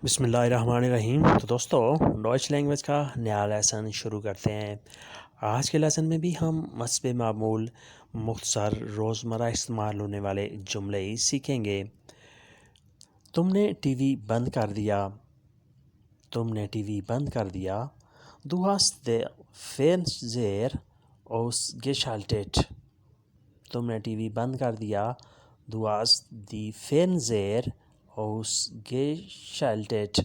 بسم اللہ الرحمن الرحیم۔ تو دوستو، ڈوائچ لینگویج کا نیا لیسن شروع کرتے ہیں۔ آج کے لیسن میں بھی ہم حسب معمول مختصر روزمرہ استعمال ہونے والے جملے سیکھیں گے۔ تم نے ٹی وی بند کر دیا۔ تم نے ٹی وی بند کر دیا۔ Du hast den Fernseher ausgeschaltet۔ تم نے ٹی وی بند کر دیا۔ Du hast die Fernseher ausgeschaltet۔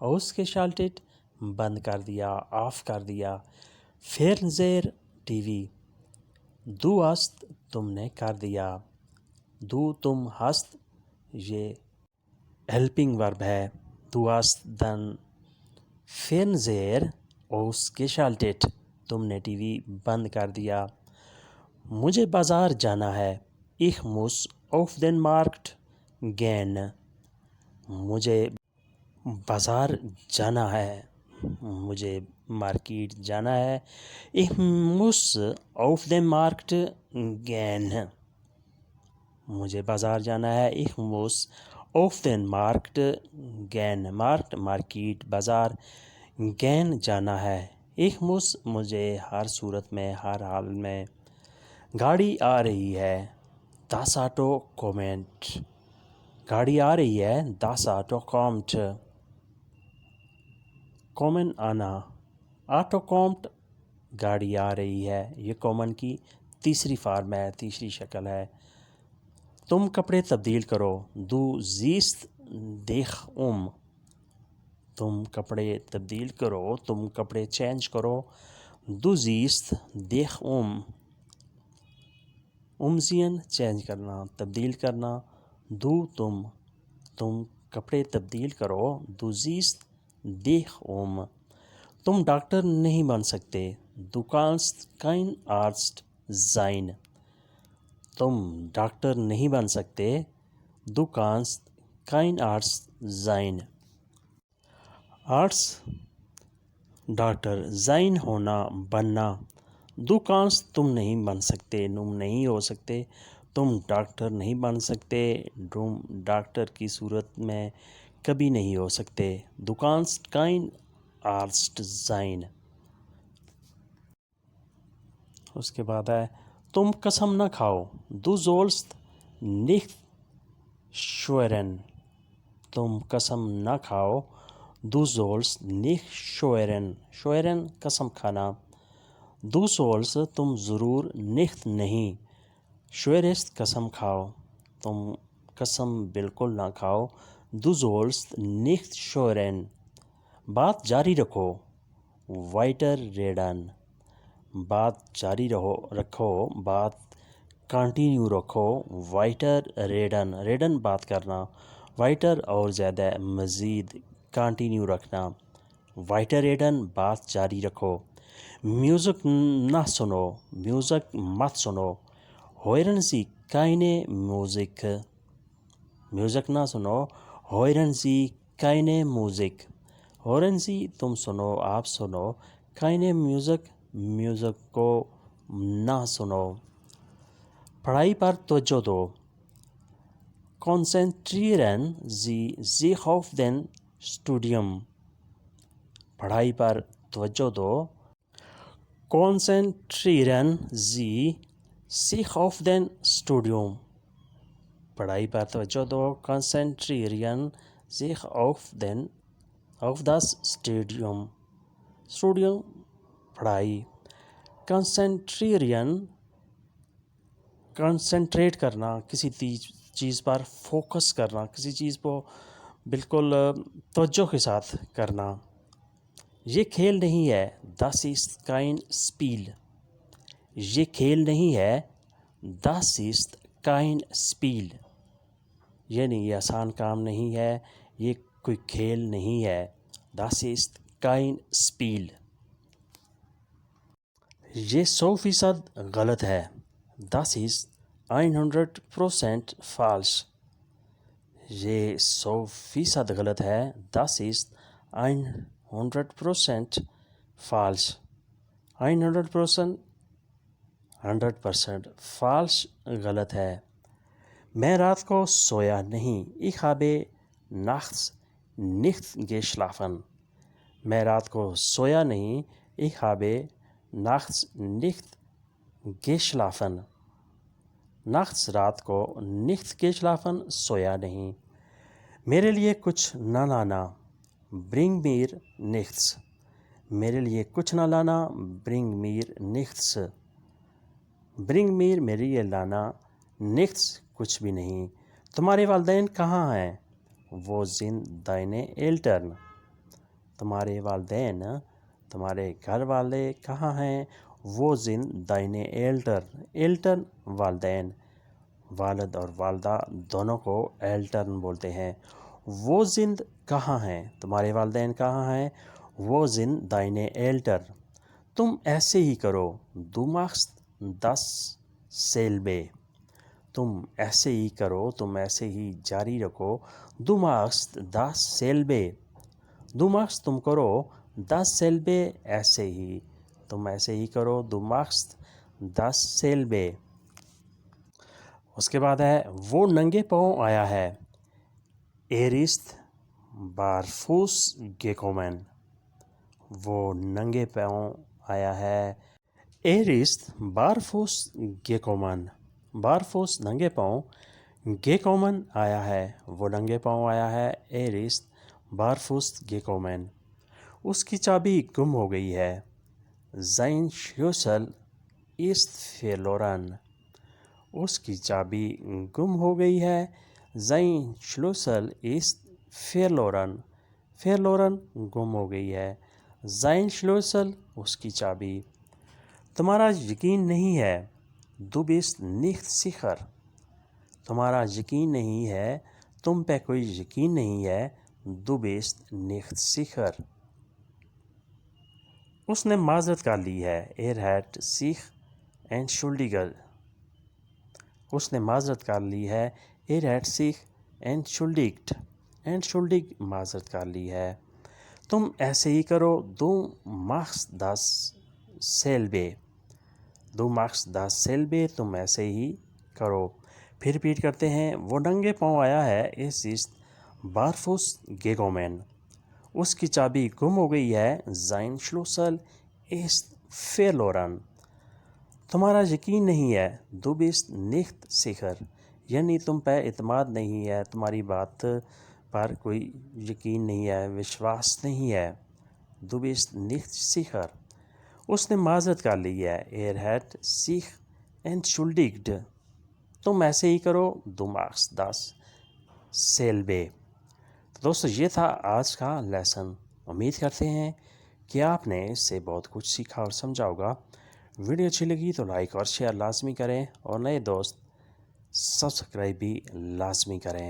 ausgeschaltet بند کر دیا، آف کر دیا۔ Fernseher T V. Du hast تم نے کر دیا۔ Du تم hast یہ ہیلپنگ ورب ہے۔ Du hast den Fernseher ausgeschaltet۔ تم نے ٹی وی بند کر دیا۔ مجھے بازار جانا ہے۔ Ich muss auf den Markt gehen۔ مجھے بازار جانا ہے، مجھے مارکیٹ جانا ہے۔ Ich muss auf den Markt gehen۔ مجھے بازار جانا ہے۔ Ich muss auf den Markt gehen۔ Markt market, بازار، gehen جانا ہے۔ Ich muss مجھے ہر صورت میں، ہر حال میں۔ گاڑی آ رہی ہے۔ Das Auto kommt۔ گاڑی آ رہی ہے۔ Das Auto kommt۔ kommen آنا۔ Auto kommt گاڑی آ رہی ہے۔ یہ kommen کی تیسری فارم ہے، تیسری شکل ہے۔ تم کپڑے تبدیل کرو۔ Du ziehst dich um۔ تم کپڑے تبدیل کرو، تم کپڑے چینج کرو۔ Du ziehst dich um۔ umziehen change کرنا، تبدیل کرنا۔ Du تم کپڑے تبدیل کرو۔ Du ziehst dich um۔ تم ڈاکٹر نہیں بن سکتے۔ Du kannst kein Arzt sein۔ تم ڈاکٹر نہیں بن سکتے۔ Du kannst kein Arzt sein۔ Arzt doctor, sein ہونا، بننا۔ Du kannst تم نہیں بن سکتے، تم نہیں ہو سکتے، تم ڈاکٹر نہیں بن سکتے، تم ڈاکٹر کی صورت میں کبھی نہیں ہو سکتے۔ Du kannst kein Arzt sein۔ اس کے بعد ہے تم قسم نہ کھاؤ۔ Du sollst nicht schwören۔ تم قسم نہ کھاؤ۔ Du sollst nicht schwören۔ schwören قسم کھانا۔ Du sollst تم ضرور، nicht نہیں، schwörest قسم کھاؤ، تم قسم بالکل نہ کھاؤ۔ Du sollst nicht schwören۔ بات جاری رکھو۔ weiter reden۔ بات جاری رکھو، بات کنٹینیو رکھو۔ weiter reden۔ reden بات کرنا، weiter اور زیادہ، مزید، کنٹینیو رکھنا۔ weiter reden بات جاری رکھو۔ میوزک نہ سنو، میوزک مت سنو۔ hören Sie keine Musik۔ Music نہ سنو، hören Sie keine Musik۔ hören Sie تم سنو، آپ سنو، keine Musik میوزک کو نہ سنو۔ پڑھائی پر توجہ دو۔ konzentrieren Sie sich auf den Studium۔ پڑھائی پر توجہ دو۔ konzentrieren Sie sich auf den Studium۔ پڑھائی پر توجہ دو۔ konzentrieren sich auf das Studium۔ Studium پڑھائی۔ konzentrieren کنسنٹریٹ کرنا، کسی چیز پر فوکس کرنا، کسی چیز کو بالکل توجہ کے ساتھ کرنا۔ یہ کھیل نہیں ہے۔ Das ist kein Spiel۔ یہ کھیل نہیں ہے۔ Das ist kein Spiel۔ یعنی یہ آسان کام نہیں ہے، یہ کوئی کھیل نہیں ہے۔ Das ist kein Spiel۔ یہ 100% غلط ہے۔ Das ist 100% falsch۔ یہ 100% غلط ہے۔ Das ist 100% falsch۔ 100% 100% falsch غلط ہے۔ میں رات کو سویا نہیں۔ Ich habe nachts nicht geschlafen. میں رات کو سویا نہیں. Ich habe nachts nicht geschlafen. nachts رات کو, nicht geschlafen سویا نہیں. میرے لیے کچھ نہ لانا. bring mir nichts. میرے لیے کچھ نہ لانا. bring mir nichts. bring mir میرے لیے لانا. nichts کچھ بھی نہیں. تمہارے والدین کہاں ہیں؟ وہ sind deine Eltern. تمہارے والدین, تمہارے گھر والے کہاں ہیں؟ وہ sind deine Eltern. Eltern والدین. والد اور والدہ دونوں کو Eltern بولتے ہیں. وہ sind کہاں ہیں؟ تمہارے والدین کہاں ہیں؟ وہ sind deine Eltern. تم ایسے ہی کرو. Du machst dasselbe. تم ایسے ہی کرو, تم ایسے ہی جاری رکھو. Du machst dasselbe. Du machst تم کرو. dasselbe ایسے ہی, تم ایسے ہی کرو. Du machst dasselbe. اس کے بعد ہے وہ ننگے پاؤں آیا ہے. Er ist barfuß gekommen. وہ ننگے پاؤں آیا ہے. Er ist barfuß gekommen. barfuß ننگے پاؤں. gekommen آیا ہے, وہ ننگے پاؤں آیا ہے. Er ist barfuß gekommen. اس کی چابی گم ہو گئی ہے. Sein Schlüssel ist verloren. اس کی چابی گم ہو گئی ہے. Sein Schlüssel ist verloren. verloren گم ہو گئی ہے. Sein Schlüssel اس کی چابی. تمہارا یقین نہیں ہے. Du bist nicht sicher. تمہارا یقین نہیں ہے, تم پہ کوئی یقین نہیں ہے. Du bist nicht sicher. اس نے معذرت کر لی ہے. Er hat sich entschuldigt. اس نے معذرت کر لی ہے. Er hat sich entschuldigt. entschuldigt معذرت کر لی ہے. تم ایسے ہی کرو. Du machst dasselbe. Du machst dasselbe تم ایسے ہی کرو. پھر ریپیٹ کرتے ہیں. وہ ننگے پاؤں آیا ہے. Es ist barfuß gekommen. اس کی چابی گم ہو گئی ہے. Sein Schlüssel ist verloren. تمہارا یقین نہیں ہے. Du bist nicht sicher. یعنی تم پہ اعتماد نہیں ہے, تمہاری بات پر کوئی یقین نہیں ہے, وشواس نہیں ہے. Du bist nicht sicher. اس نے معذرت کر لی ہے. Er hat sich entschuldigt. تم ایسے ہی کرو. Du machst dasselbe. تو دوستو یہ تھا آج کا لیسن. امید کرتے ہیں کہ آپ نے اس سے بہت کچھ سیکھا اور سمجھا ہوگا. ویڈیو اچھی لگی تو لائک اور شیئر لازمی کریں, اور نئے دوست سبسکرائب بھی لازمی کریں.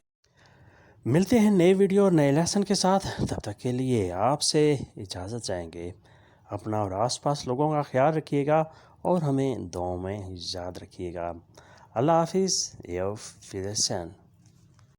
ملتے ہیں نئے ویڈیو اور نئے لیسن کے ساتھ. تب تک کے لیے آپ سے اجازت چاہیں گے. اپنا اور آس پاس لوگوں کا خیال رکھیے گا, اور ہمیں دعاؤں میں یاد رکھیے گا. اللہ حافظ. Auf Wiedersehen.